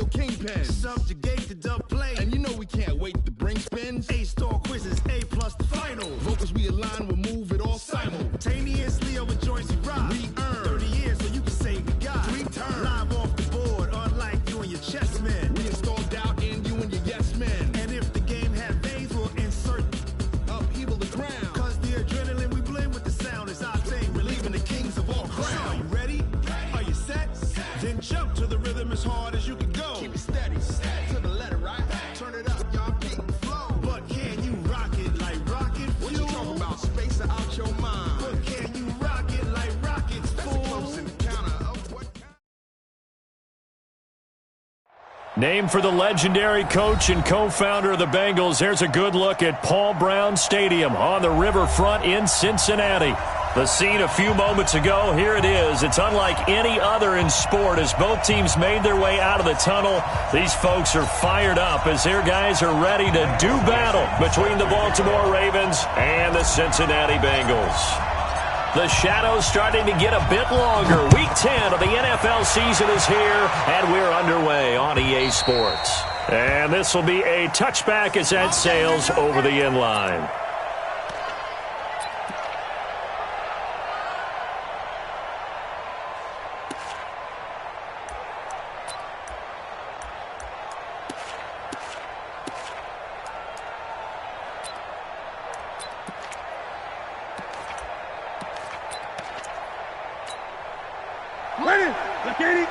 your kingpin. Subjugate the dub play. And you know we can't wait to bring spins. A-star quizzes, A+ the final. Vocals we align, we'll move it all simultaneously over joints we ride. We earn 30 years so you can say we got 3 turns. Live off the board, unlike you and your chess men. We install doubt in you and your yes men. And if the game had veins, we'll insert upheaval the ground. Cause the adrenaline we blend with the sound is our thing. Relieving the kings of all crowns. Are you ready? Are you set? Then jump to the rhythm as hard as you can go. Keep it steady, to the letter, right? Turn it up, y'all beat the flow. But can you rock it like rocket fuel? What you talking about? Space out your mind. But can you rock it like rockets, fool? Close encounter of what? Named for the legendary coach and co-founder of the Bengals, here's a good look at Paul Brown Stadium on the riverfront in Cincinnati. The scene a few moments ago, here it is. It's unlike any other in sport as both teams made their way out of the tunnel. These folks are fired up as their guys are ready to do battle between the Baltimore Ravens and the Cincinnati Bengals. The shadow's starting to get a bit longer. Week 10 of the NFL season is here, and we're underway on EA Sports. And this will be a touchback as that sails over the end line. Ready? Look at it.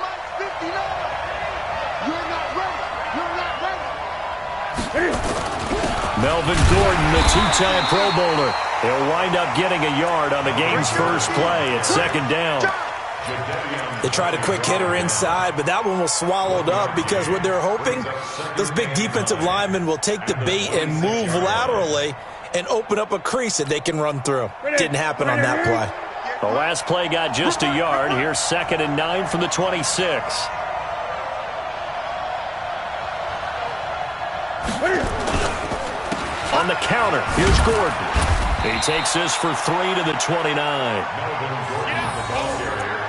Mike 59. You're not ready. You're not ready. Melvin Gordon, the two-time Pro Bowler. He'll wind up getting a yard on the game's first play at second down. They tried a quick hitter inside, but that one was swallowed up because what they're hoping, those big defensive linemen will take the bait and move laterally and open up a crease that they can run through. Didn't happen on that play. The last play got just a yard. Here's 2nd and 9 from the 26. On the counter, here's Gordon. He takes this for 3 to the 29.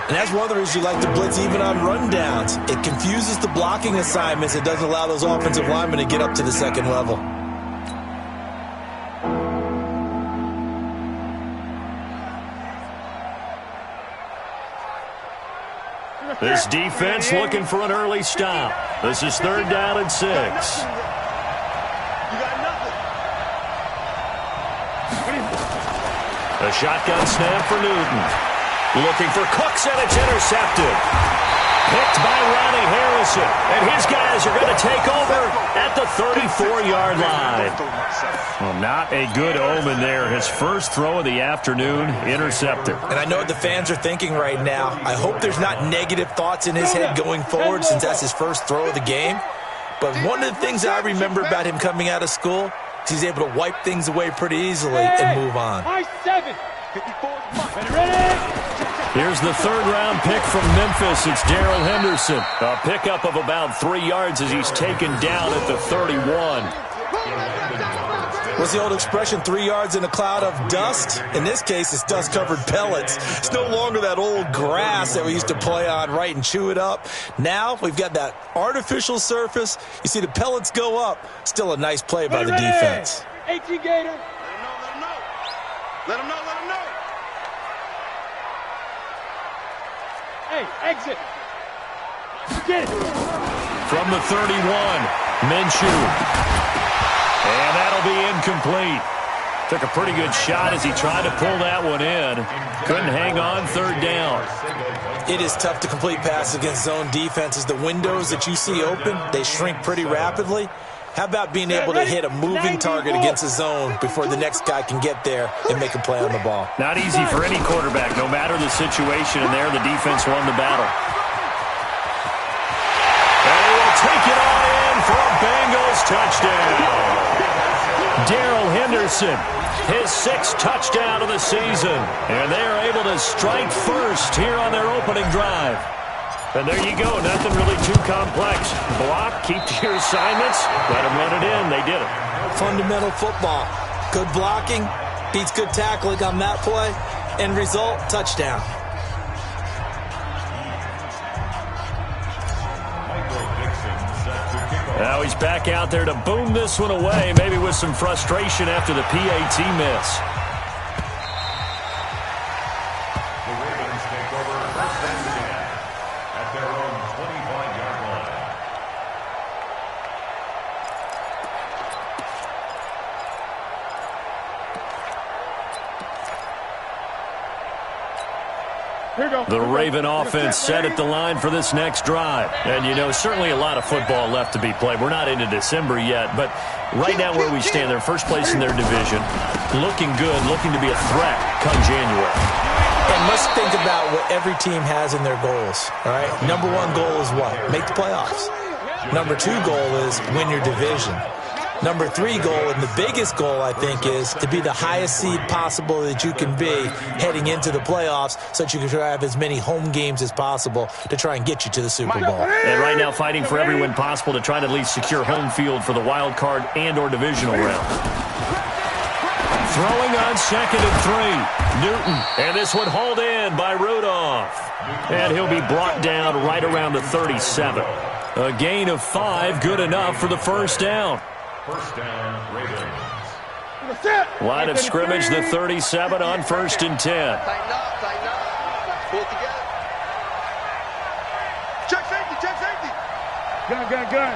And that's one of the reasons you like to blitz even on rundowns. It confuses the blocking assignments. It doesn't allow those offensive linemen to get up to the second level. This defense looking for an early stop. This is 3rd down and 6. You got nothing. A shotgun snap for Newton. Looking for Cooks, and it's intercepted. Picked by Ronnie Harrison. And his guys are going to take over at the 34-yard line. Well, not a good omen there. His first throw of the afternoon, intercepted. And I know what the fans are thinking right now. I hope there's not negative thoughts in his head going forward since that's his first throw of the game. But one of the things I remember about him coming out of school is he's able to wipe things away pretty easily and move on. Here's the 3rd-round pick from Memphis. It's Darrell Henderson. A pickup of about 3 yards as he's taken down at the 31. What's the old expression, 3 yards in a cloud of dust? In this case, it's dust-covered pellets. It's no longer that old grass that we used to play on, right, and chew it up. Now we've got that artificial surface. You see the pellets go up. Still a nice play by the defense. 18 Gator. Let him know. Let him know. Hey, exit. Get it. From the 31, Minshew. And that'll be incomplete. Took a pretty good shot as he tried to pull that one in. Couldn't hang on 3rd down. It is tough to complete passes against zone defenses. The windows that you see open, they shrink pretty rapidly. How about being able to hit a moving target against a zone before the next guy can get there and make a play on the ball? Not easy for any quarterback, no matter the situation, and there the defense won the battle. And they will take it on in for a Bengals touchdown. Darrell Henderson, his 6th touchdown of the season, and they are able to strike first here on their opening drive. And there you go, nothing really too complex. Block, keep to your assignments, let them run it in. They did it. Fundamental football. Good blocking beats good tackling on that play. End result, touchdown. Now he's back out there to boom this one away, maybe with some frustration after the PAT miss. The Ravens take over first and 10 at their own 25-yard line. The Raven offense set at the line for this next drive. And, you know, certainly a lot of football left to be played. We're not into December yet, but right now where we stand, they're first place in their division, looking good, looking to be a threat come January. And let's think about what every team has in their goals, all right? Number one goal is what? Make the playoffs. Number two goal is win your division. Number three goal, and the biggest goal, I think, is to be the highest seed possible that you can be heading into the playoffs so that you can try to have as many home games as possible to try and get you to the Super Bowl. And right now fighting for every win possible to try to at least secure home field for the wild card and or divisional round. Throwing on 2nd and 3. Newton. And this one hauled in by Rudolph. And he'll be brought down right around the 37. A gain of 5, good enough for the first down. First down, Ravens. Line of scrimmage, the 37 on 1st and 10. Tighten up. Pull it together. Check safety. Gun.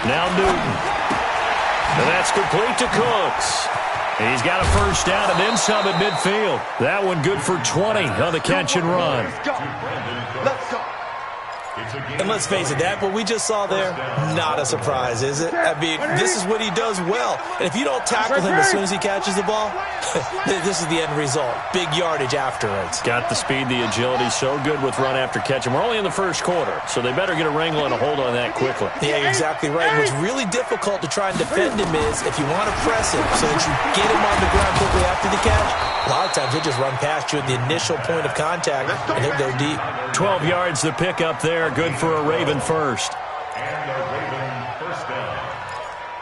Now Newton. And that's complete to Cooks. He's got a first down and then some at midfield. That one good for 20 on the catch and run. Let's go. And let's face it, that what we just saw there, not a surprise, is it? I mean, this is what he does well. And if you don't tackle him as soon as he catches the ball, this is the end result. Big yardage afterwards. Got the speed, the agility, so good with run after catch. And we're only in the first quarter, so they better get a wrangle and a hold on that quickly. Yeah, you're exactly right. And what's really difficult to try and defend him is if you want to press him so that you get him on the ground quickly after the catch, a lot of times he'll just run past you at the initial point of contact, and he'll go deep. 12 yards to pick up there. Good for a Raven first. And the Raven first down.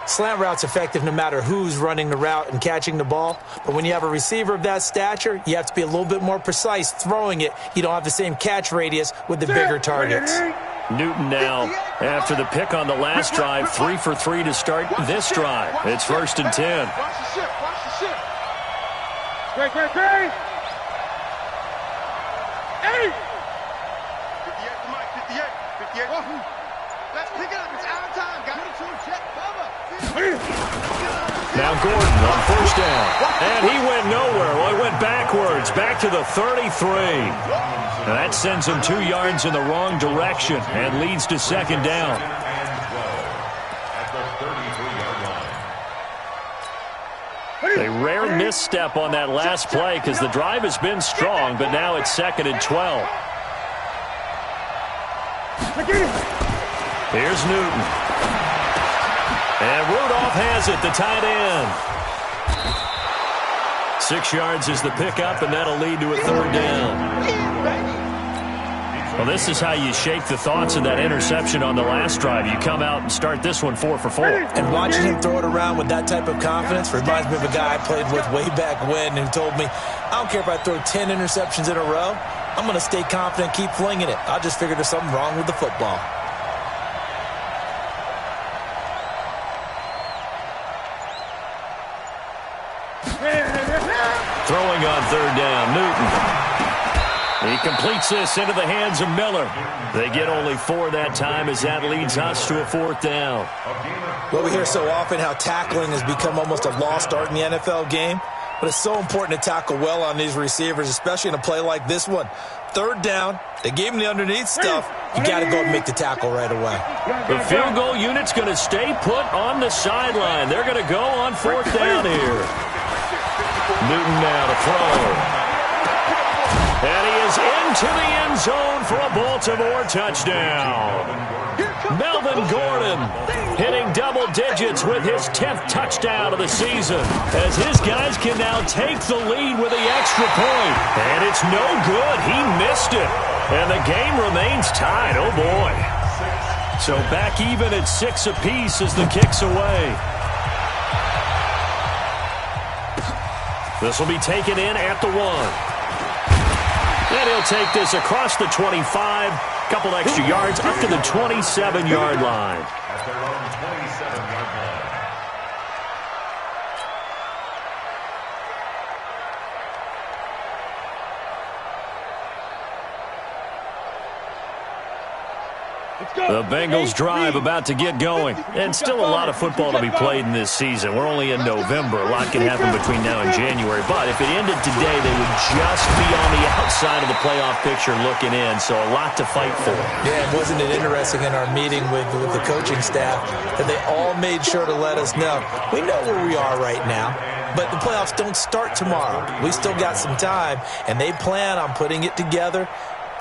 Slant route's effective no matter who's running the route and catching the ball. But when you have a receiver of that stature, you have to be a little bit more precise throwing it. You don't have the same catch radius with the bigger targets. Newton now, after the pick on the last drive, 3 for 3 to start this drive. It's 1st and 10. Watch the ship. Great. 58 to Mike, 58. Let's pick it up. It's our time. Got it to him. Check. Now Gordon on first down. And he went nowhere. Well, he went backwards. Back to the 33. Now that sends him 2 yards in the wrong direction and leads to 2nd down. At the 33-yard line. A rare misstep on that last play because the drive has been strong, but now it's 2nd and 12. Here's Newton. And Rudolph has it, the tight end. 6 yards is the pickup, and that'll lead to a 3rd down. Well, this is how you shake the thoughts of that interception on the last drive. You come out and start this one 4 for 4. And watching him throw it around with that type of confidence reminds me of a guy I played with way back when who told me, I don't care if I throw 10 interceptions in a row. I'm going to stay confident, keep flinging it. I just figured there's something wrong with the football. Throwing on 3rd down, Newton. He completes this into the hands of Miller. They get only 4 that time as that leads us to a 4th down. Well, we hear so often how tackling has become almost a lost art in the NFL game. But it's so important to tackle well on these receivers, especially in a play like this one. 3rd down, they gave him the underneath stuff. You got to go and make the tackle right away. The field goal unit's going to stay put on the sideline. They're going to go on 4th down here. Newton now to throw. And he is into the end zone for a Baltimore touchdown. Melvin Gordon hitting double digits with his 10th touchdown of the season as his guys can now take the lead with the extra point. And it's no good. He missed it. And the game remains tied. Oh, boy. So back even at 6 apiece as the kick's away. This will be taken in at the 1. And he'll take this across the 25, couple extra yards up to the 27-yard line. At their own 27-yard line. The Bengals drive about to get going. And still a lot of football to be played in this season. We're only in November. A lot can happen between now and January. But if it ended today, they would just be on the outside of the playoff picture looking in. So a lot to fight for. Yeah, wasn't it interesting in our meeting with the coaching staff that they all made sure to let us know. We know where we are right now, but the playoffs don't start tomorrow. We still got some time, and they plan on putting it together,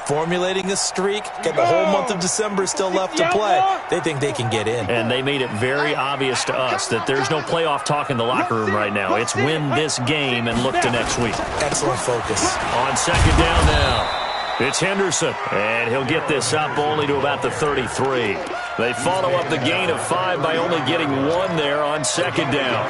formulating a streak. Got the whole month of December still left to play. They think they can get in. And they made it very obvious to us that there's no playoff talk in the locker room right now. It's win this game and look to next week. Excellent focus. On second down now, it's Henderson. And he'll get this up only to about the 33. They follow up the gain of 5 by only getting 1 there on second down.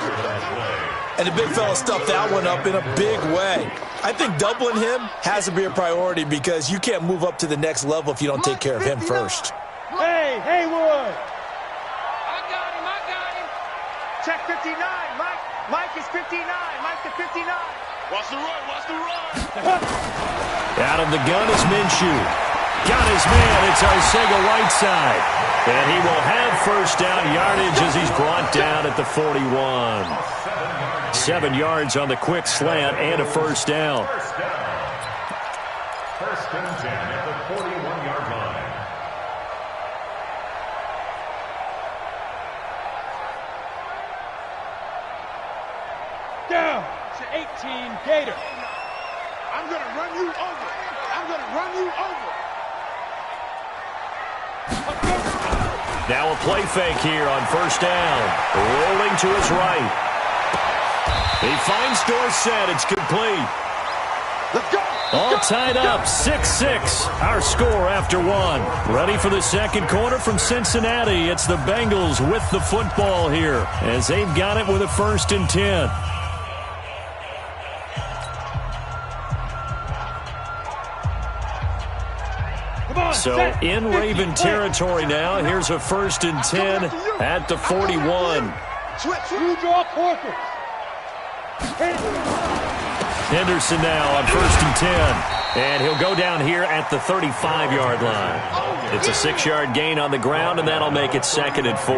And the big fella stuffed that one up in a big way. I think doubling him has to be a priority because you can't move up to the next level if you don't take care of him first. Hey, Haywood! I got him. Check 59, Mike. Mike is 59. Mike to 59. Watch the run. Out of the gun is Minshew. Got his man. It's Arcega right side. And he will have first down yardage as he's brought down at the 41. 7 yards on the quick slant and a first down. First and 10 at the 41-yard line. Down to 18, Gator. I'm going to run you over. Now a play fake here on first down. Rolling to his right. He finds Dorsett. It's complete. Let's go. All tied up, 6-6. Our score after 1. Ready for the second quarter from Cincinnati. It's the Bengals with the football here as they've got it with a 1st and 10. So in Raven territory now. Here's a 1st and 10 at the 41. You draw quarters. Henderson now on 1st and 10. And he'll go down here at the 35-yard line. It's a 6-yard gain on the ground, and that'll make it 2nd and 4.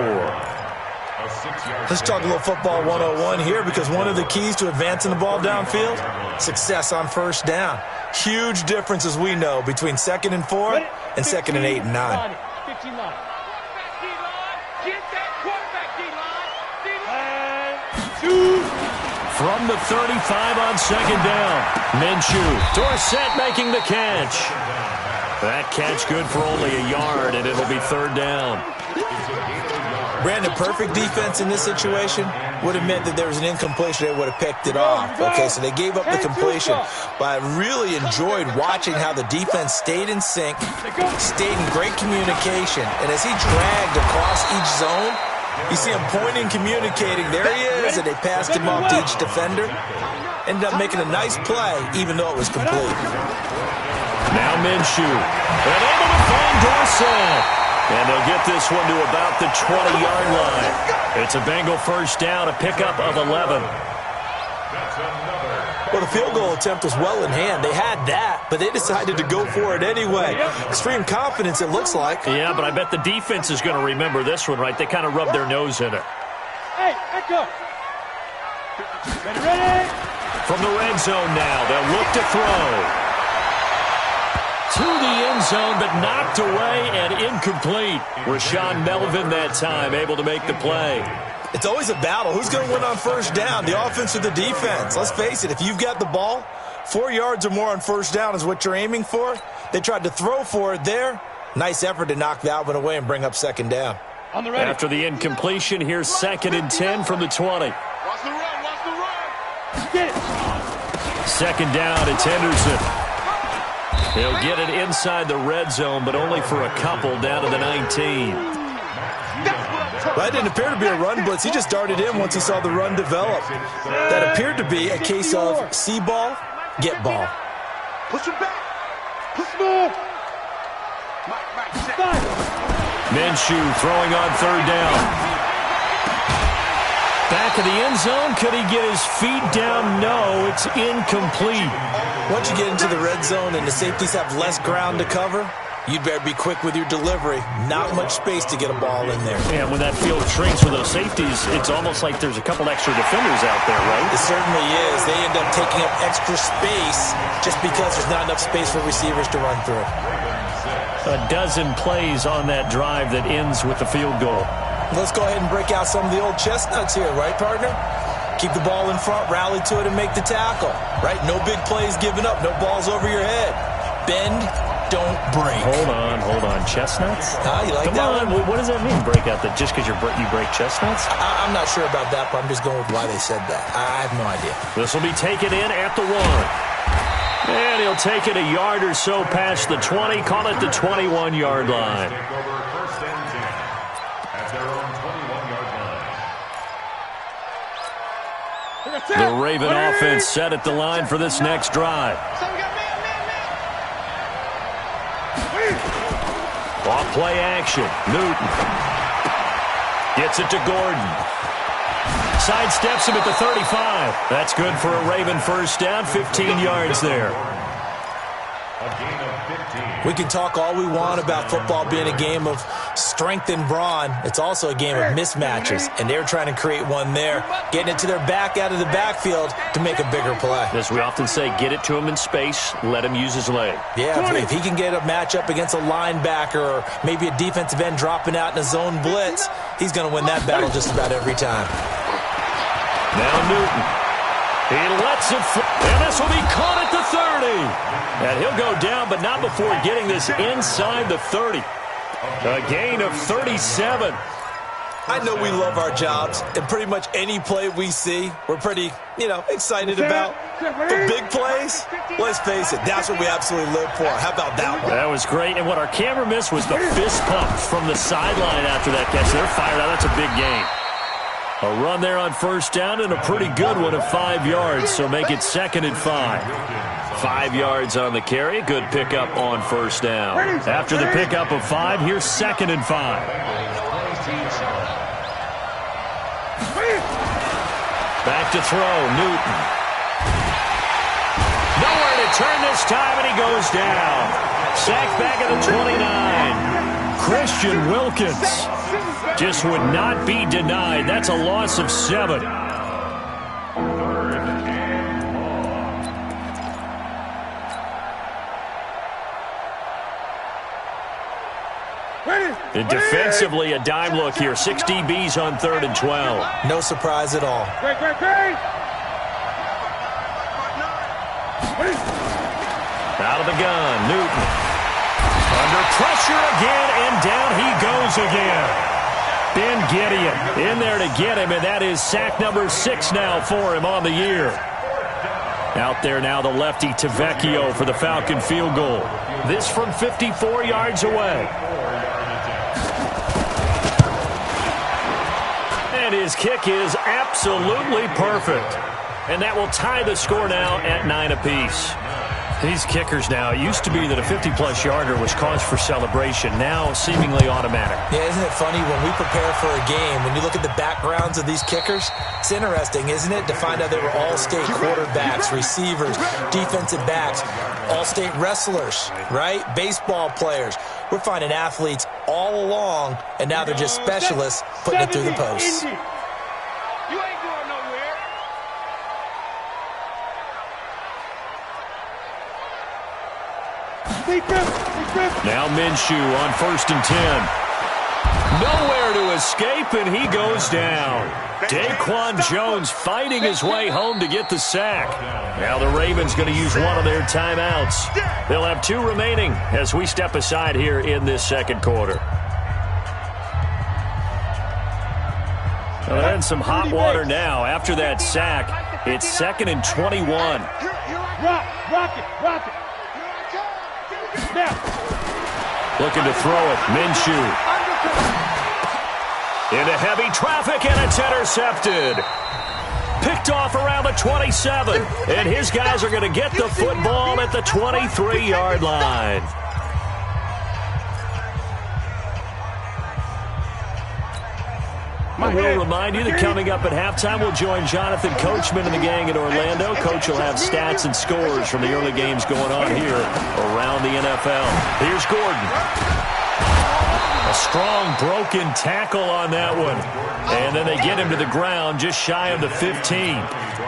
Let's talk a little football 101 here because one of the keys to advancing the ball downfield, success on first down. Huge difference, as we know, between 2nd and 4 and 2nd and 8 and 9. 15 line. Get that quarterback, D-line. And 2. From the 35 on second down. Minshew. Dorsett making the catch. That catch good for only a yard, and it'll be 3rd down. Brandon, perfect defense in this situation would have meant that there was an incompletion. They would have picked it off. Okay, so they gave up the completion. But I really enjoyed watching how the defense stayed in sync, stayed in great communication. And as he dragged across each zone, you see him pointing, communicating. There he is, and they passed him off to each defender. Ended up making a nice play, even though it was complete. Now Minshew. And able to find Dorsett. And they'll get this one to about the 20-yard line. It's a Bengal first down, a pickup of 11. Well, the field goal attempt was well in hand. They had that, but they decided to go for it anyway. Extreme confidence, it looks like. Yeah, but I bet the defense is going to remember this one, right? They kind of rubbed their nose in it. Hey, echo. Ready? From the red zone now, they'll look to throw. To the end zone, but knocked away and incomplete. Rashawn Melvin that time, able to make the play. It's always a battle. Who's going to win on first down, the offense or the defense? Let's face it, if you've got the ball, 4 yards or more on first down is what you're aiming for. They tried to throw for it there. Nice effort to knock that one away and bring up second down. On the ready. After the incompletion, here's 2nd and 10 from the 20. Watch the run. Get it. Second down, it's Henderson. He'll get it inside the red zone, but only for a couple down to the 19. Well, that didn't appear to be a run blitz. He just darted in once he saw the run develop. That appeared to be a case of see ball, get ball. Push him back. Minshew throwing on third down. Back of the end zone. Could he get his feet down? No, it's incomplete. Once you get into the red zone and the safeties have less ground to cover, you'd better be quick with your delivery. Not much space to get a ball in there. Yeah, when that field shrinks for those safeties, it's almost like there's a couple extra defenders out there, right? It certainly is. They end up taking up extra space just because there's not enough space for receivers to run through. A dozen plays on that drive that ends with the field goal. Let's go ahead and break out some of the old chestnuts here, right, partner? Keep the ball in front, rally to it, and make the tackle, right? No big plays given up, no balls over your head. Bend, don't break. Hold on. Chestnuts? You like Come that on. one? What does that mean, break out? That just because you break chestnuts? I'm not sure about that, but I'm just going with why they said that. I have no idea. This will be taken in at the 1. And he'll take it a yard or so past the 20. Call it the 21-yard line. Take over first and 10 at their own 21-yard line. The Raven offense set at the line for this next drive. Off play action. Newton gets it to Gordon. Sidesteps him at the 35. That's good for a Raven first down. 15 yards there. A gain of 15. We can talk all we want about football being a game of strength and brawn. It's also a game of mismatches, and they're trying to create one there, getting it to their back out of the backfield to make a bigger play. As we often say, get it to him in space, let him use his leg. Yeah, if he can get a matchup against a linebacker or maybe a defensive end dropping out in a zone blitz, he's going to win that battle just about every time. Now Newton. He lets it fly, and this will be caught at the 30. And he'll go down, but not before getting this inside the 30. A gain of 37. I know we love our jobs, and pretty much any play we see, we're pretty, excited about. The big plays, let's face it, that's what we absolutely live for. How about that one? That was great, and what our camera missed was the fist pump from the sideline after that catch. They're fired out. That's a big gain. A run there on first down and a pretty good one of 5 yards, so make it 2nd and 5. 5 yards on the carry. Good pickup on first down. After the pickup of 5, here's 2nd and 5. Back to throw, Newton. Nowhere to turn this time, and he goes down. Sacked back at the 29. Christian Wilkins just would not be denied. That's a loss of 7. And defensively, a dime look here. 6 DBs on 3rd and 12. No surprise at all. Out of the gun, Newton. Under pressure again, and down he goes again. Ben Gideon in there to get him, and that is sack number 6 now for him on the year. Out there now, the lefty Tavecchio for the Falcon field goal. This from 54 yards away. And his kick is absolutely perfect. And that will tie the score now at 9 apiece. These kickers now, it used to be that a 50-plus yarder was cause for celebration. Now seemingly automatic. Yeah, isn't it funny when we prepare for a game, when you look at the backgrounds of these kickers, it's interesting, isn't it, to find out they were all-state quarterbacks, receivers, defensive backs, all-state wrestlers, right? Baseball players. We're finding athletes all along, and now they're just specialists putting it through the posts. Now Minshew on 1st and 10. Nowhere to escape, and he goes down. Daquan Jones fighting his way home to get the sack. Now the Ravens going to use one of their timeouts. They'll have 2 remaining as we step aside here in this 2nd quarter. Well, they're in some hot water now. After that sack, it's 2nd and 21. Rock it. Now. Looking to throw it. Minshew. Into heavy traffic, and it's intercepted. Picked off around the 27. And his guys are going to get the football at the 23-yard line. I will remind you that coming up at halftime, we'll join Jonathan Coachman and the gang at Orlando. Coach will have stats and scores from the early games going on here around the NFL. Here's Gordon. A strong broken tackle on that one. And then they get him to the ground just shy of the 15.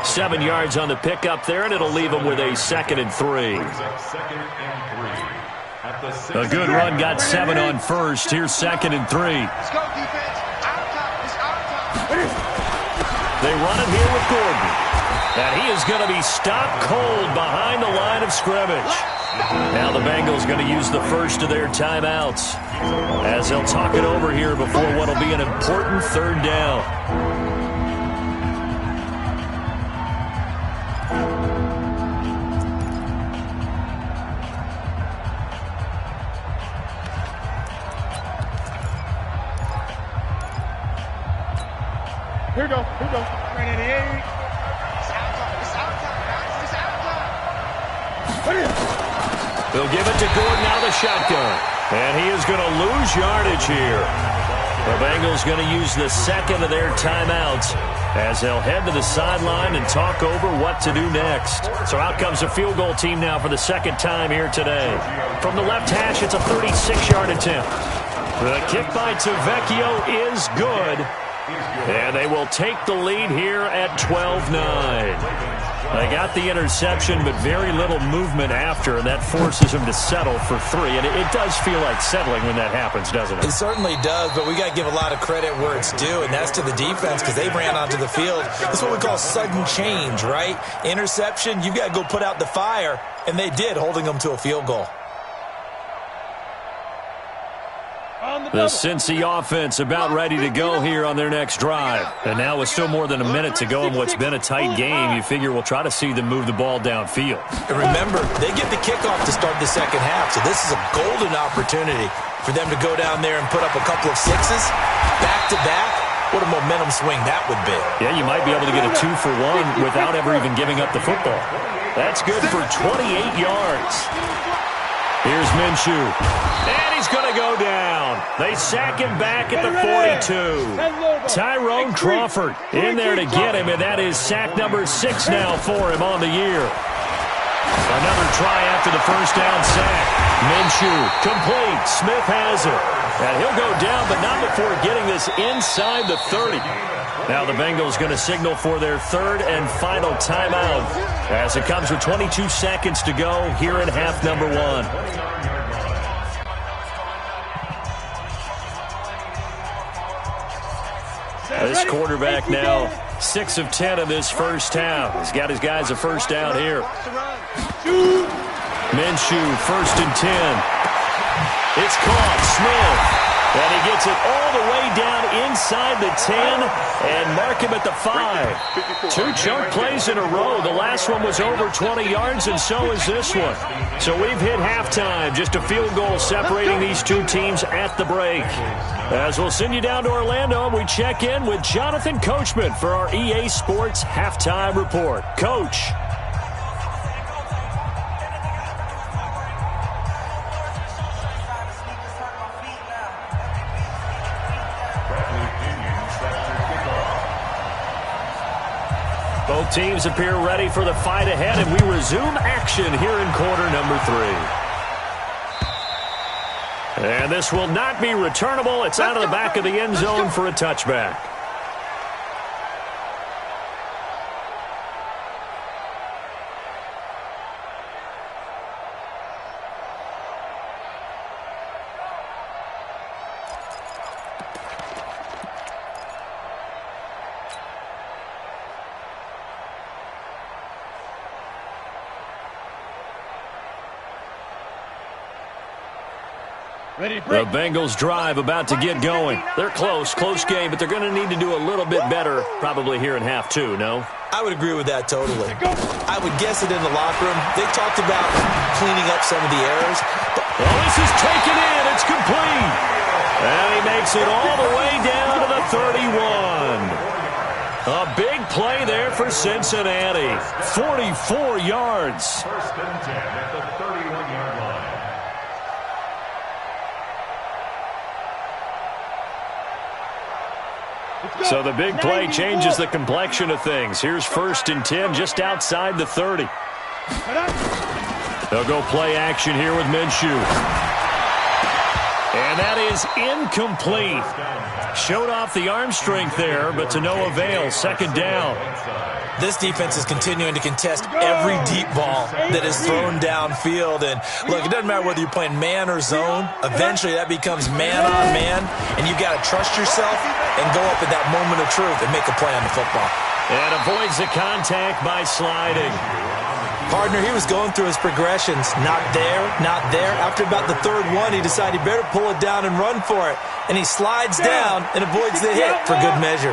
7 yards on the pickup there, and it'll leave him with a 2nd and 3. A good run got 7 on first. Here's 2nd and 3. Let's go, defense. They run it here with Gordon. And he is going to be stopped cold behind the line of scrimmage. Now the Bengals going to use the first of their timeouts as they'll talk it over here before what will be an important 3rd down. Here we go. Here we go. Right in the air. It's out time. It's out time, guys. It's out time. They'll give it to Gordon out of the shotgun. And he is going to lose yardage here. The Bengals going to use the 2nd of their timeouts as they'll head to the sideline and talk over what to do next. So out comes a field goal team now for the 2nd time here today. From the left hash, it's a 36-yard attempt. The kick by Tavecchio is good. And they will take the lead here at 12-9. They got the interception, but very little movement after, and that forces them to settle for 3. And it does feel like settling when that happens, doesn't it? It certainly does, but we got to give a lot of credit where it's due, and that's to the defense because they ran onto the field. That's what we call sudden change, right? Interception, you got to go put out the fire, and they did, holding them to a field goal. The Cincy offense about ready to go here on their next drive. And now with still more than a minute to go in what's been a tight game, you figure we'll try to see them move the ball downfield. And remember, they get the kickoff to start the 2nd half, so this is a golden opportunity for them to go down there and put up a couple of 6s back-to-back. What a momentum swing that would be. Yeah, you might be able to get a 2-for-1 without ever even giving up the football. That's good for 28 yards. Here's Minshew. And he's going to go down. They sack him back at the 42. Tyrone Crawford in there to get him, and that is sack number 6 now for him on the year. Another try after the first down sack. Minshew complete. Smith has it. And he'll go down, but not before getting this inside the 30. Now the Bengals going to signal for their 3rd and final timeout as it comes with 22 seconds to go here in half number 1. This quarterback now 6 of 10 in this first half. He's got his guys a first down here. Minshew, 1st and 10. It's caught. Smith. And he gets it all the way down inside the 10 and mark him at the 5. 2 chunk plays in a row. The last one was over 20 yards, and so is this one. So we've hit halftime. Just a field goal separating these two teams at the break. As we'll send you down to Orlando, we check in with Jonathan Coachman for our EA Sports Halftime Report. Coach. Both teams appear ready for the fight ahead, and we resume action here in quarter number 3. And this will not be returnable. It's out of the back of the end zone for a touchback. The Bengals drive about to get going. They're close game, but they're going to need to do a little bit better probably here in half 2, no? I would agree with that totally. I would guess it in the locker room. They talked about cleaning up some of the errors. Well, this is taken in. It's complete. And he makes it all the way down to the 31. A big play there for Cincinnati. 44 yards. First and 10 at the 31-yard line. So the big play changes the complexion of things. Here's first and 10 just outside the 30. They'll go play action here with Minshew. And that is incomplete. Showed off the arm strength there, but to no avail. Second down. This defense is continuing to contest every deep ball that is thrown downfield. And, look, it doesn't matter whether you're playing man or zone. Eventually, that becomes man on man, and you've got to trust yourself and go up at that moment of truth and make a play on the football. And avoids the contact by sliding. Partner, he was going through his progressions. Not there, not there. After about the third one, he decided he better pull it down and run for it. And he slides down and avoids the hit for good measure.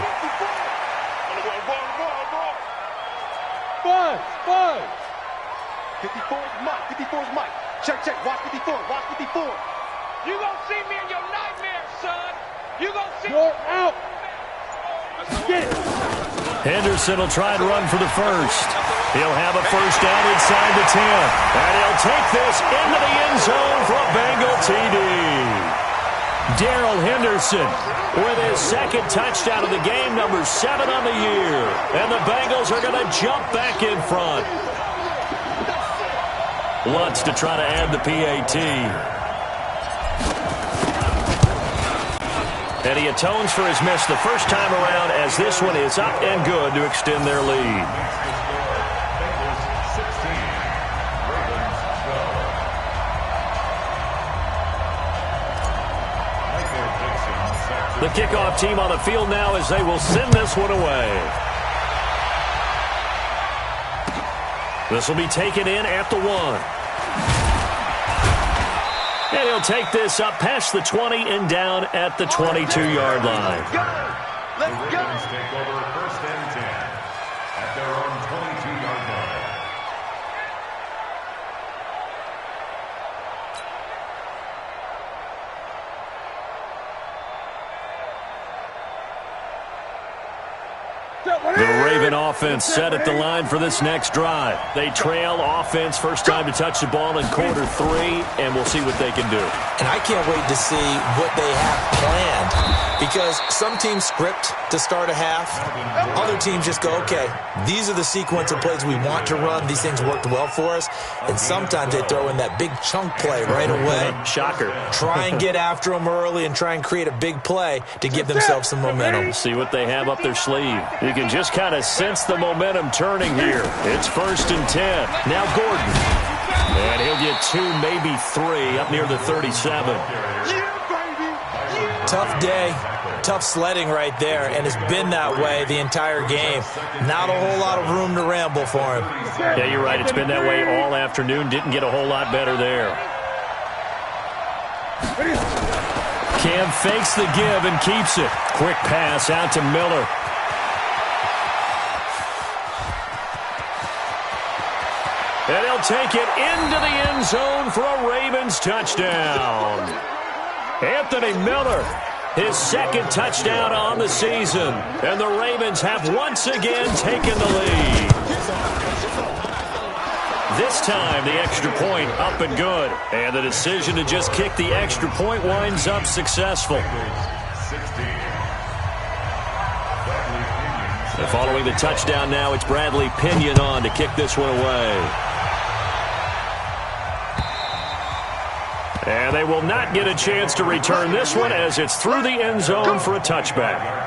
Five. 54's Mike. 54's Mike. Check. Watch 54. Watch 54. You gonna see me in your nightmares, son. You gonna see You're out. Get it. Henderson will try to run for the first. He'll have a first down inside the 10. And he'll take this into the end zone for a Bengal TD. Darrell Henderson with his second touchdown of the game, number 7 on the year. And the Bengals are going to jump back in front. Lutz to try to add the PAT. And he atones for his miss the first time around as this one is up and good to extend their lead. The kickoff team on the field now as they will send this one away. This will be taken in at the 1. And he'll take this up past the 20 and down at the 22-yard line. The Ravens take over first and 10 at their own 22-yard line. The Raven offense set at the line for this next drive. They trail offense first time to touch the ball in quarter 3, and we'll see what they can do. And I can't wait to see what they have planned, because some teams script to start a half. Other teams just go, okay, these are the sequence of plays we want to run. These things worked well for us. And sometimes they throw in that big chunk play right away. Shocker. Try and get after them early and try and create a big play to give themselves some momentum. See what they have up their sleeve. You can just kind of sense the momentum turning here. It's first and 10. Now Gordon. And he'll get 2, maybe 3 up near the 37. Tough day, tough sledding right there, and it's been that way the entire game. Not a whole lot of room to ramble for him. Yeah, you're right. It's been that way all afternoon. Didn't get a whole lot better there. Cam fakes the give and keeps it. Quick pass out to Miller. And he'll take it into the end zone for a Ravens touchdown. Anthony Miller, his second touchdown on the season. And the Ravens have once again taken the lead. This time, the extra point up and good. And the decision to just kick the extra point winds up successful. And following the touchdown now, it's Bradley Pinion on to kick this one away. And they will not get a chance to return this one as it's through the end zone for a touchback.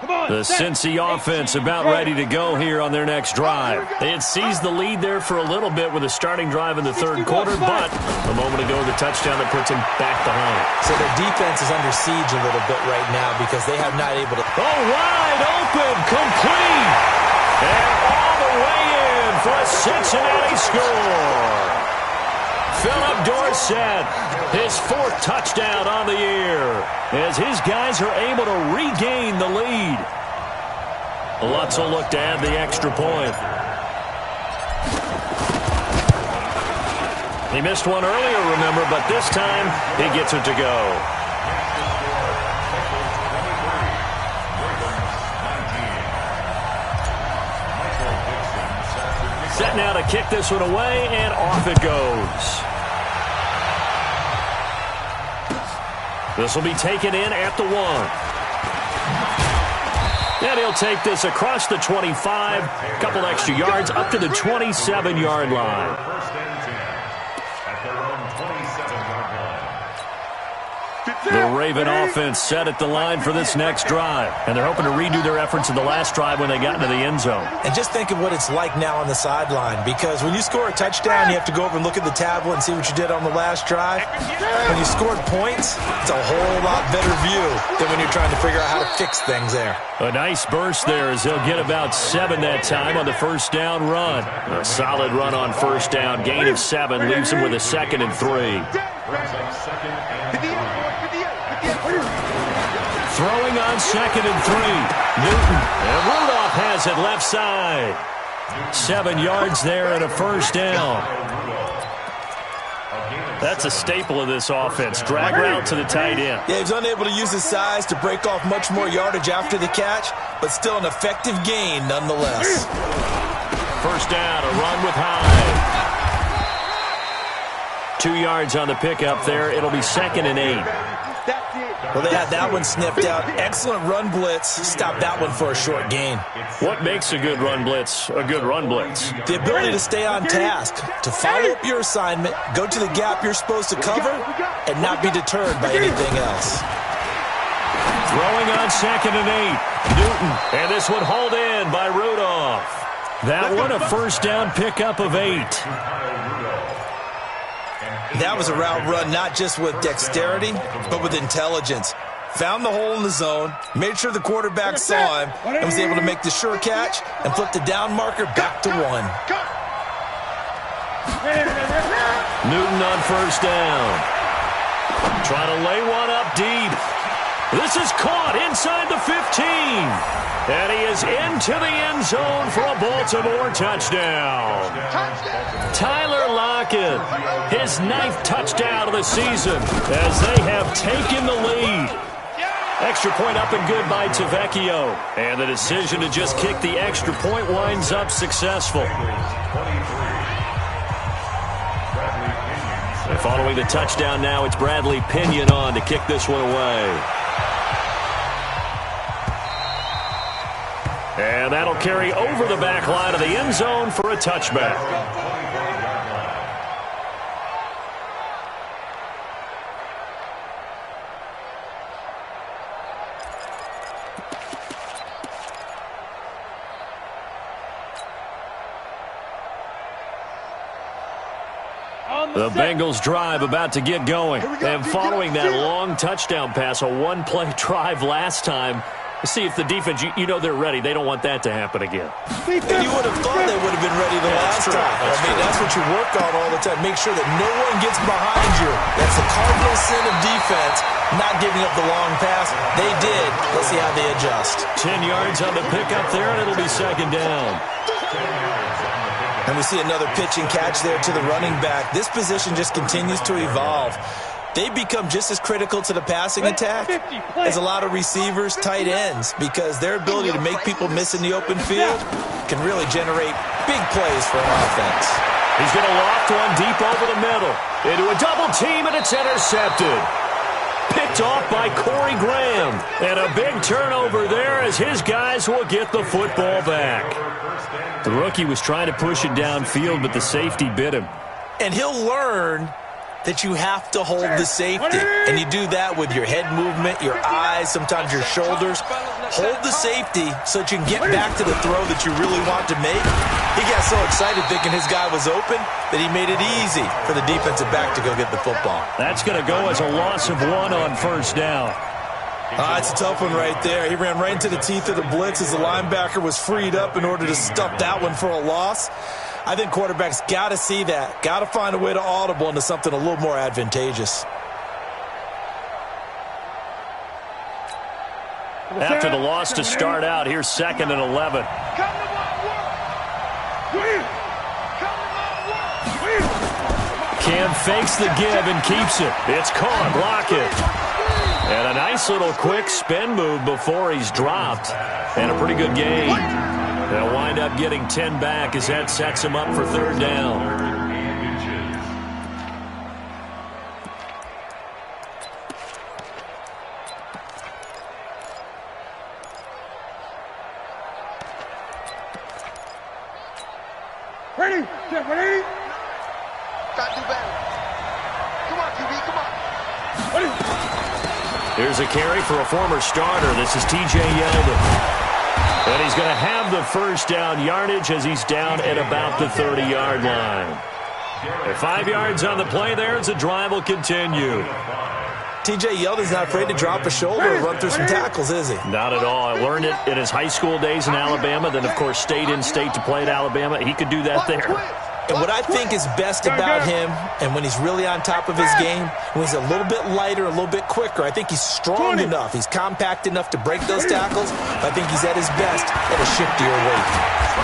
The Cincy offense about ready to go here on their next drive. They had seized the lead there for a little bit with a starting drive in the third quarter, but a moment ago the touchdown that puts them back behind. So their defense is under siege a little bit right now because they have not able to... Oh, wide open, complete, and all the way in for a Cincinnati score. Philip Dorsett, his fourth touchdown on the year, as his guys are able to regain the lead. Lutz will look to add the extra point. He missed one earlier, remember, but this time he gets it to go. Set now to kick this one away, and off it goes. This will be taken in at the 1. And he'll take this across the 25, a couple extra yards, up to the 27-yard line. First and 10 at their own 27-yard line. The Raven offense set at the line for this next drive, and they're hoping to redo their efforts in the last drive when they got into the end zone. And just think of what it's like now on the sideline, because when you score a touchdown, you have to go over and look at the tablet and see what you did on the last drive. When you scored points, it's a whole lot better view than when you're trying to figure out how to fix things there. A nice burst there as he'll get about 7 that time on the first down run. A solid run on first down. Gain of 7 leaves him with a 2nd and 3. Brings up 2nd and 3. Throwing on 2nd and 3. Newton, and Rudolph has it left side. 7 yards there and a first down. That's a staple of this offense. Drag route to the tight end. Yeah, he's unable to use his size to break off much more yardage after the catch, but still an effective gain nonetheless. First down, a run with Hyde. 2 yards on the pickup there. It'll be 2nd and 8. Well, they had that one snipped out. Excellent run blitz. Stop that one for a short gain. What makes a good run blitz a good run blitz? The ability to stay on task, to follow up your assignment, go to the gap you're supposed to cover, and not be deterred by anything else. Throwing on 2nd and 8. Newton, and this one hauled in by Rudolph. That one a first down pickup of 8. That was a route run not just with dexterity, but with intelligence. Found the hole in the zone, made sure the quarterback saw him, and was able to make the sure catch and flip the down marker back to 1. Newton on first down. Trying to lay one up deep. This is caught inside the 15. And he is into the end zone for a Baltimore touchdown. Tyler Lockett, his 9th touchdown of the season as they have taken the lead. Extra point up and good by Tavecchio. And the decision to just kick the extra point winds up successful. And following the touchdown now, it's Bradley Pinion on to kick this one away. And that'll carry over the back line of the end zone for a touchback. The Bengals drive about to get going. And following that long touchdown pass, a one-play drive last time, see if the defense, you know they're ready. They don't want that to happen again. And you would have thought they would have been ready the last time. That's what you work on all the time. Make sure that no one gets behind you. That's the cardinal sin of defense, not giving up the long pass. They did. Let's see how they adjust. 10 yards on the pickup there, and it'll be 2nd down. And we see another pitch and catch there to the running back. This position just continues to evolve. They become just as critical to the passing attack as a lot of receivers, tight ends, because their ability to make people miss in the open field can really generate big plays for an offense. He's going to loft one deep over the middle. Into a double team, and it's intercepted. Picked off by Corey Graham. And a big turnover there as his guys will get the football back. The rookie was trying to push it downfield, but the safety bit him. And he'll learn that you have to hold the safety. And you do that with your head movement, your eyes, sometimes your shoulders. Hold the safety so that you can get back to the throw that you really want to make. He got so excited thinking his guy was open that he made it easy for the defensive back to go get the football. That's going to go as a loss of 1 on first down. It's a tough one right there. He ran right into the teeth of the blitz as the linebacker was freed up in order to stuff that one for a loss. I think quarterbacks got to see that. Got to find a way to audible into something a little more advantageous. After the loss to start out, here's 2nd and 11. Cam fakes the give and keeps it. It's caught. Block it. And a nice little quick spin move before he's dropped. And a pretty good gain. They'll wind up getting 10 back as that sets him up for 3rd down. Ready? Get ready? Got to do better. Come on, QB, come on. Ready? Here's a carry for a former starter. This is T.J. Yeldon. And he's going to have the first down yardage as he's down at about the 30-yard line. And 5 yards on the play there as the drive will continue. T.J. Yeldon's not afraid to drop a shoulder and run through some tackles, is he? Not at all. I learned it in his high school days in Alabama. Then, of course, stayed in state to play at Alabama. He could do that there. And what I think is best about him, and when he's really on top of his game, when he's a little bit lighter, a little bit quicker, I think he's strong enough. He's compact enough to break those tackles. I think he's at his best at a shiftier weight.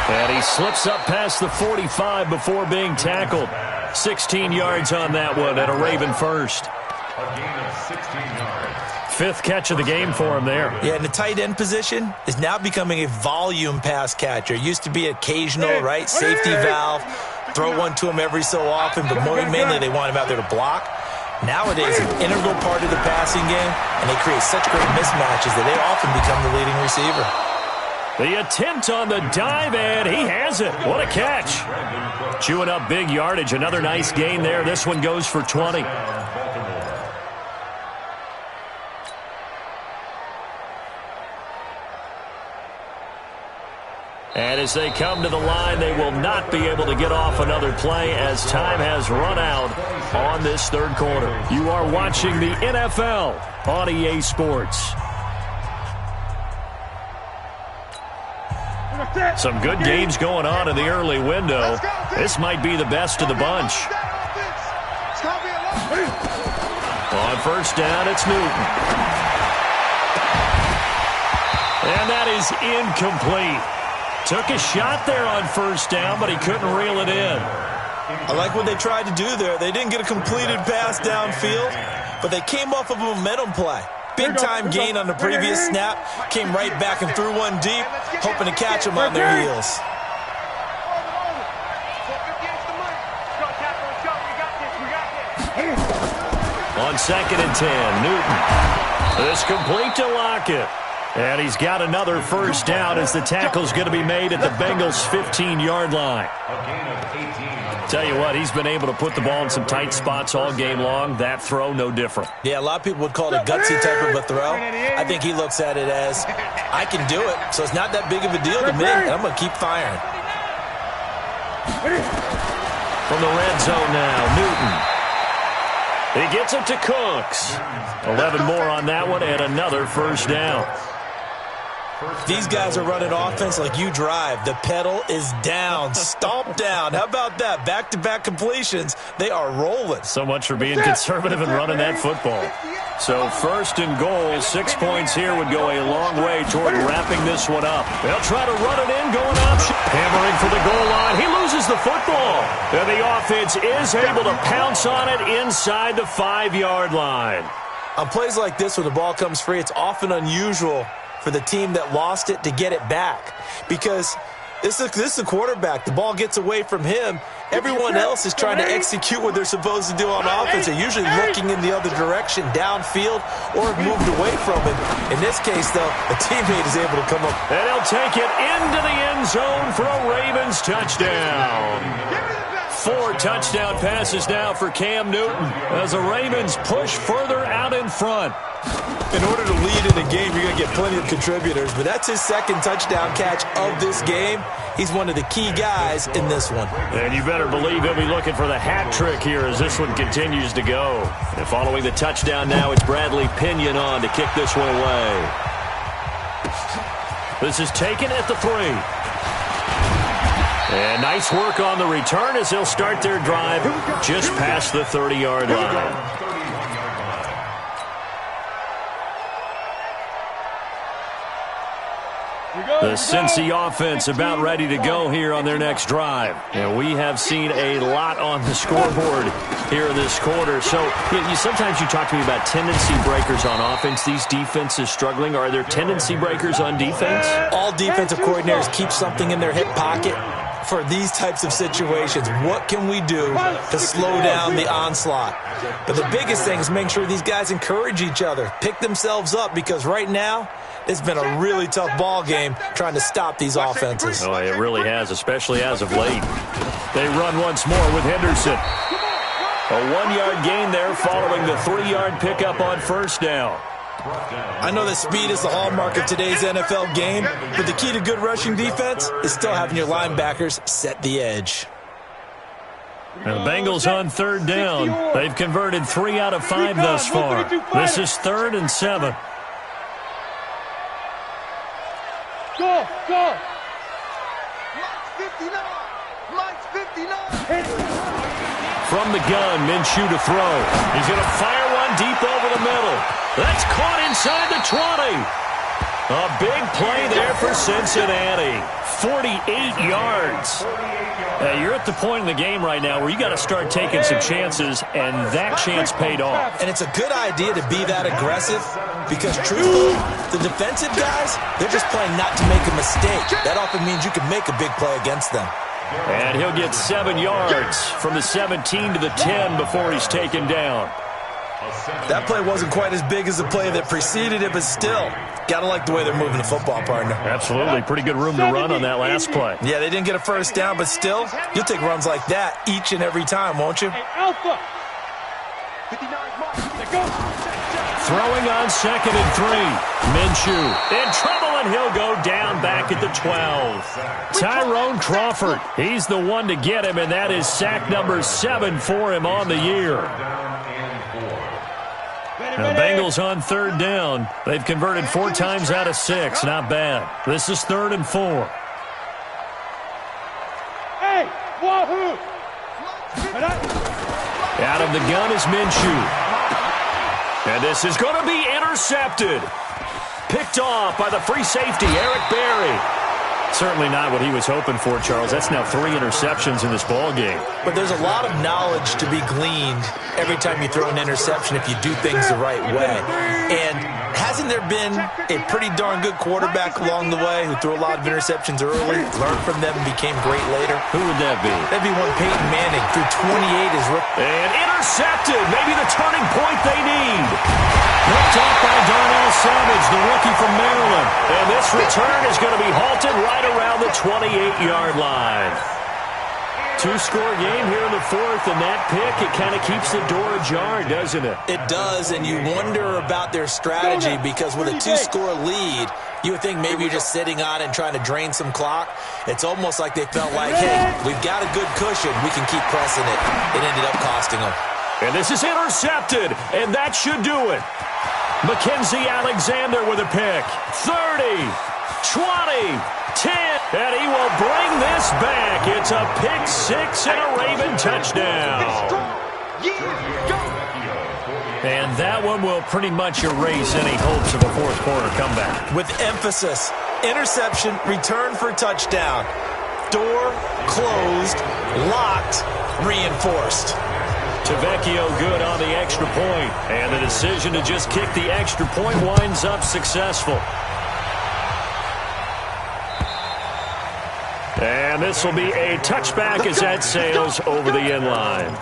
And he slips up past the 45 before being tackled. 16 yards on that one and a Raven first. A gain of 16 yards. 5th catch of the game for him there. Yeah, and the tight end position is now becoming a volume pass catcher. Used to be occasional, right? Safety valve. Throw one to him every so often, but mainly they want him out there to block. Nowadays, an integral part of the passing game, and they create such great mismatches that they often become the leading receiver. The attempt on the dive, and he has it. What a catch. Chewing up big yardage. Another nice gain there. This one goes for 20. And as they come to the line, they will not be able to get off another play as time has run out on this 3rd quarter. You are watching the NFL on EA Sports. Some good games going on in the early window. This might be the best of the bunch. On first down, it's Newton. And that is incomplete. Took a shot there on first down, but he couldn't reel it in. I like what they tried to do there. They didn't get a completed pass downfield, but they came off of a momentum play. Big-time gain on the previous snap. Came right back and threw one deep, hoping to catch them on their heels. On 2nd and 10, Newton. This complete to Lockett. And he's got another first down as the tackle's going to be made at the Bengals' 15-yard line. Tell you what, he's been able to put the ball in some tight spots all game long. That throw, no different. Yeah, a lot of people would call it a gutsy type of a throw. I think he looks at it as, I can do it, so it's not that big of a deal to me, and I'm going to keep firing. From the red zone now, Newton. He gets it to Cooks. 11 more on that one and another first down. These guys are running offense like you drive. The pedal is down, stomp down. How about that? Back-to-back completions. They are rolling. So much for being conservative and running that football. So 1st and goal, 6 points here would go a long way toward wrapping this one up. They'll try to run it in, going option. Hammering for the goal line. He loses the football. And the offense is able to pounce on it inside the 5-yard line. On plays like this, when the ball comes free, it's often unusual for the team that lost it to get it back. Because this is a quarterback. The ball gets away from him. Everyone else is trying to execute what they're supposed to do on offense. They're usually looking in the other direction, downfield, or moved away from it. In this case, though, a teammate is able to come up. And he'll take it into the end zone for a Ravens touchdown. 4 touchdown passes now for Cam Newton as the Ravens push further out in front. In order to lead in a game, you're going to get plenty of contributors, but that's his second touchdown catch of this game. He's one of the key guys in this one. And you better believe he'll be looking for the hat trick here as this one continues to go. And following the touchdown now, it's Bradley Pinion on to kick this one away. This is taken at the 3. And nice work on the return as they'll start their drive just past the 30-yard line. The Cincy offense about ready to go here on their next drive. And we have seen a lot on the scoreboard here in this quarter. So sometimes you talk to me about tendency breakers on offense. These defenses struggling. Are there tendency breakers on defense? All defensive coordinators keep something in their hip pocket for these types of situations. What can we do to slow down the onslaught? But the biggest thing is make sure these guys encourage each other, pick themselves up, because right now it's been a really tough ball game trying to stop these offenses. Oh, it really has, especially as of late. They run once more with Henderson. A 1-yard gain there following the 3-yard pickup on first down. I know that speed is the hallmark of today's NFL game, but the key to good rushing defense is still having your linebackers set the edge. And the Bengals on third down. They've converted 3 out of 5 thus far. This is 3rd and 7. Go, go. Mike's 59. Mike's 59. From the gun, Minshew to throw. He's going to fire one deep over the middle. That's caught inside the 20. A big play there for Cincinnati. 48 yards. You're at the point in the game right now where you got to start taking some chances, and that chance paid off. And it's a good idea to be that aggressive because, truthfully, the defensive guys, they're just playing not to make a mistake. That often means you can make a big play against them. And he'll get 7 yards from the 17 to the 10 before he's taken down. That play wasn't quite as big as the play that preceded it, but still, got to like the way they're moving the football, partner. Absolutely. Pretty good room to run on that last play. Yeah, they didn't get a first down, but still, you'll take runs like that each and every time, won't you? Hey, Alpha. 59 Throwing on 2nd and 3. Minshew in trouble, and he'll go down back at the 12. Tyrone Crawford, he's the one to get him, and that is sack number 7 for him on the year. And the Bengals on third down. They've converted 4 times out of 6. Not bad. This is 3rd and 4. Hey, wahoo! Out of the gun is Minshew. And this is going to be intercepted. Picked off by the free safety, Eric Berry. Certainly not what he was hoping for, Charles. That's now 3 interceptions in this ball game. But there's a lot of knowledge to be gleaned every time you throw an interception if you do things the right way. And hasn't there been a pretty darn good quarterback along the way who threw a lot of interceptions early, learned from them, and became great later? Who would that be? That'd be one Peyton Manning, threw 28 as rookie. And intercepted. Maybe the turning point they need. Picked off by Darnell Savage, the rookie from Maryland. And this return is going to be halted right around the 28-yard line. 2-score game here in the 4th, and that pick, it kind of keeps the door ajar, doesn't it? It does, and you wonder about their strategy because with a 2-score lead, you would think maybe you're just sitting on it and trying to drain some clock. It's almost like they felt like, hey, we've got a good cushion. We can keep pressing it. It ended up costing them. And this is intercepted, and that should do it. Mackenzie Alexander with a pick. 30, 20, 10, and he will bring this back. It's a pick 6 and a Raven touchdown. And that one will pretty much erase any hopes of a fourth-quarter comeback. With emphasis, interception, return for touchdown. Door closed, locked, reinforced. Tavecchio good on the extra point, and the decision to just kick the extra point winds up successful. And this will be a touchback as that sails over the end line.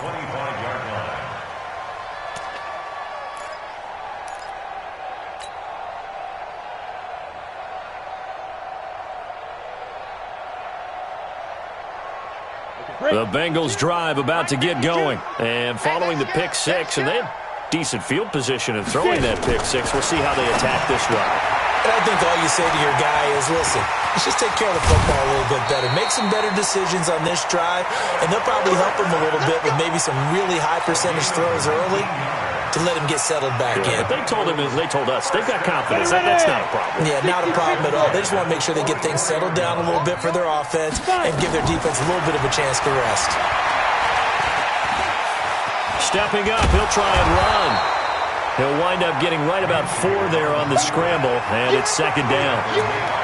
The Bengals drive about to get going. And following the pick six, and they have decent field position in throwing that pick six. We'll see how they attack this drive. And I think all you say to your guy is, listen, let's just take care of the football a little bit better. Make some better decisions on this drive, and they'll probably help him a little bit with maybe some really high percentage throws early to let him get settled back in. They told us they've got confidence. That's not a problem. Yeah, not a problem at all. They just want to make sure they get things settled down a little bit for their offense and give their defense a little bit of a chance to rest. Stepping up, he'll try and run. He'll wind up getting right about 4 there on the scramble, and it's second down.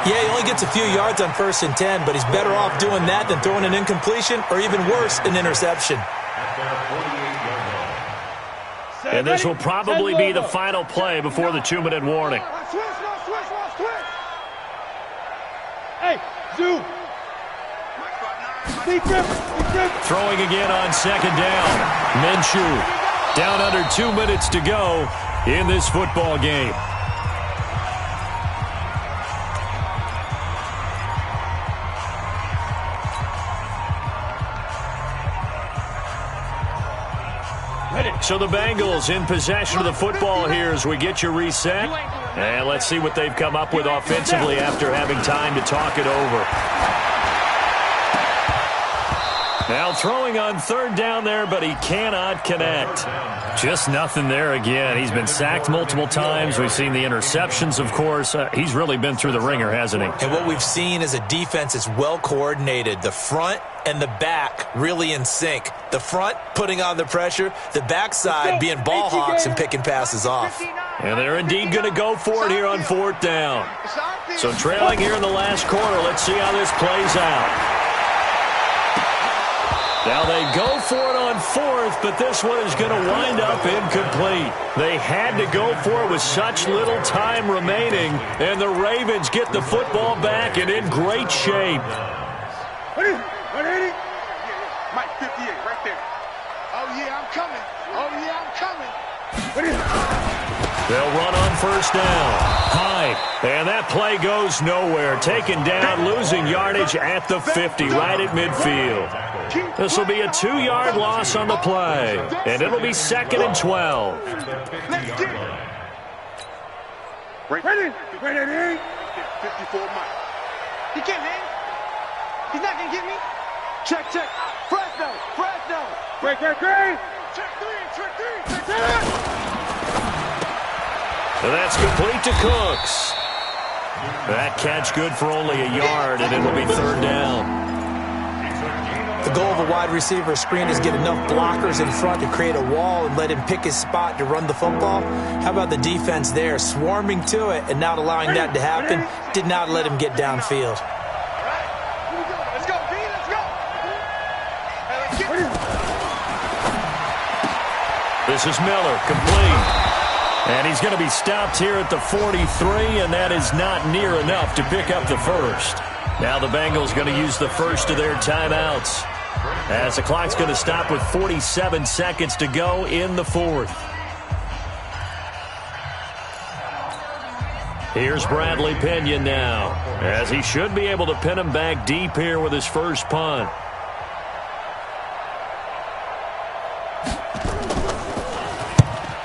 Yeah, he only gets a few yards on 1st and 10, but he's better off doing that than throwing an incompletion or even worse, an interception. And this will probably be the final play before the 2-minute warning. Hey, zoom. Throwing again on second down. Minshew down under 2 minutes to go in this football game. So the Bengals in possession of the football here as we get you reset. And let's see what they've come up with offensively after having time to talk it over. Now throwing on 3rd down there, but he cannot connect. Just nothing there again. He's been sacked multiple times. We've seen the interceptions, of course. He's really been through the ringer, hasn't he? And what we've seen is a defense that's well coordinated. The front and the back really in sync. The front putting on the pressure, the backside being ball hawks and picking passes off. And they're indeed going to go for it here on 4th down. So trailing here in the last quarter. Let's see how this plays out. Now they go for it on 4th, but this one is going to wind up incomplete. They had to go for it with such little time remaining, and the Ravens get the football back and in great shape. 180. Mike, 58, right there. Oh, yeah, I'm coming. Oh, yeah, I'm coming. They'll run on 1st down. High. And that play goes nowhere. Taken down, losing yardage at the 50, right at midfield. This will be a 2-yard loss on the play. And it'll be 2nd and 12. Let's get it. Ready. 54 Mike. He can't hang. He's not going to get me. Check. Fresno. Great. Check 3. So that's complete to Cooks. That catch good for only a yard, and it'll be 3rd down. The goal of a wide receiver screen is get enough blockers in front to create a wall and let him pick his spot to run the football. How about the defense there, swarming to it and not allowing that to happen? Did not let him get downfield. Let's go, B, let's go. This is Miller, complete. And he's going to be stopped here at the 43, and that is not near enough to pick up the first. Now the Bengals going to use the first of their timeouts, as the clock's going to stop with 47 seconds to go in the 4th. Here's Bradley Pinion now, as he should be able to pin him back deep here with his first punt.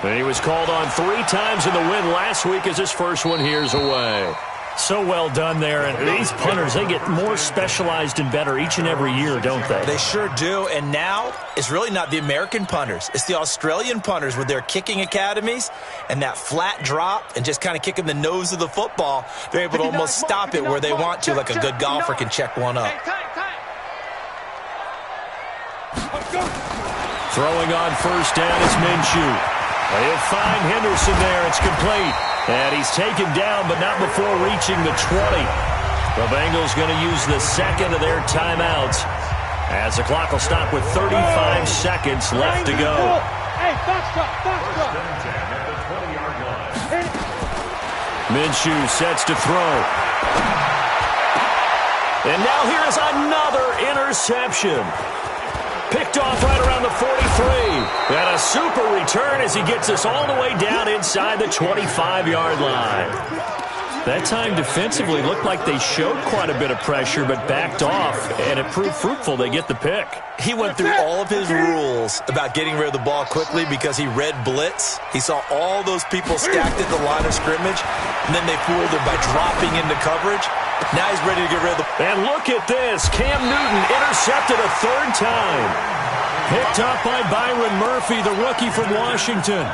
And he was called on 3 times in the win last week as his first one here's away. So well done there. And these punters, they get more specialized and better each and every year, don't they? They sure do. And now it's really not the American punters. It's the Australian punters with their kicking academies and that flat drop and just kind of kicking the nose of the football. They're able to almost stop it where they want to, like a good golfer can check one up. Throwing on 1st down is Minshew. He'll find Henderson there. It's complete. And he's taken down, but not before reaching the 20. The Bengals going to use the 2nd of their timeouts, as the clock will stop with 35 seconds left to go. Hey, stop. Minshew sets to throw. And now here is another interception. Picked off right around the 43. And a super return as he gets us all the way down inside the 25-yard line. That time defensively looked like they showed quite a bit of pressure but backed off, and it proved fruitful. They get the pick. He went through all of his rules about getting rid of the ball quickly because he read blitz. He saw all those people stacked at the line of scrimmage, and then they fooled him by dropping into coverage. Now he's ready to get rid of the ball. And look at this. Cam Newton intercepted a third time. Picked up by Byron Murphy, the rookie from Washington.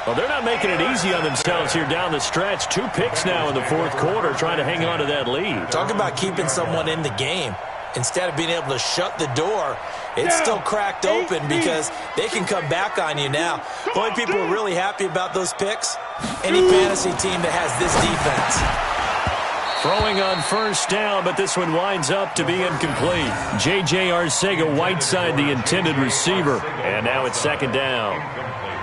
Well, they're not making it easy on themselves here down the stretch. 2 picks now in the fourth quarter, trying to hang on to that lead. Talk about keeping someone in the game. Instead of being able to shut the door, it's still cracked open because they can come back on you now. The only people who are really happy about those picks, any fantasy team that has this defense. Throwing on first down, but this one winds up to be incomplete. J.J. Arcega-Whiteside, the intended receiver. And now it's second down.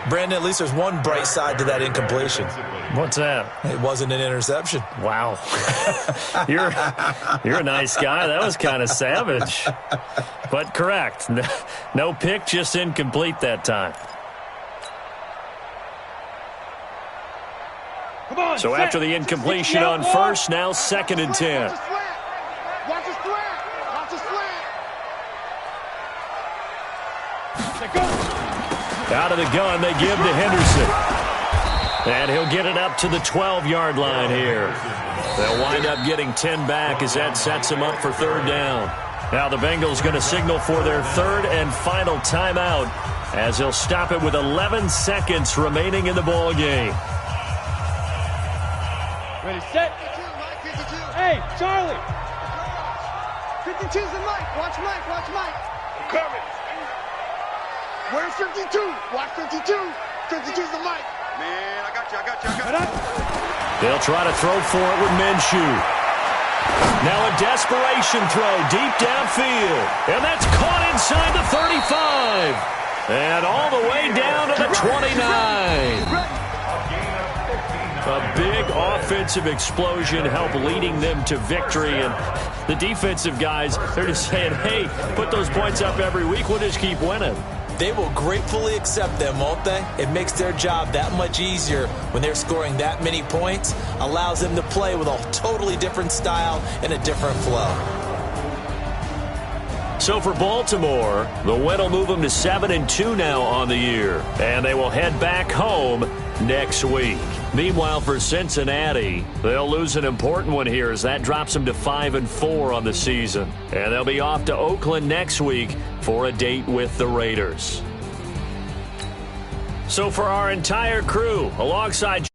Brandon, at least there's one bright side to that incompletion. What's that? It wasn't an interception. Wow. You're a nice guy. That was kind of savage. But correct. No pick, just incomplete that time. So after the incompletion on first, now second and 10. Watch the slant. Watch the slant. Out of the gun, they give to Henderson. And he'll get it up to the 12-yard line here. They'll wind up getting 10 back as that sets them up for third down. Now the Bengals going to signal for their third and final timeout as they'll stop it with 11 seconds remaining in the ball game. Ready, set. Hey, Charlie. 52's the Mike. Watch Mike. Watch Mike. Coming. Where's 52? Watch 52. 52's the Mike. Man, I got you. They'll try to throw for it with Minshew. Now a desperation throw deep downfield. And that's caught inside the 35. And all the way down to the 29. A big offensive explosion helped leading them to victory. And the defensive guys, they're just saying, hey, put those points up every week. We'll just keep winning. They will gratefully accept them, won't they? It makes their job that much easier when they're scoring that many points. Allows them to play with a totally different style and a different flow. So for Baltimore, the win will move them to 7-2 now on the year. And they will head back home next week. Meanwhile, for Cincinnati, they'll lose an important one here as that drops them to 5-4 on the season. And they'll be off to Oakland next week for a date with the Raiders. So for our entire crew, alongside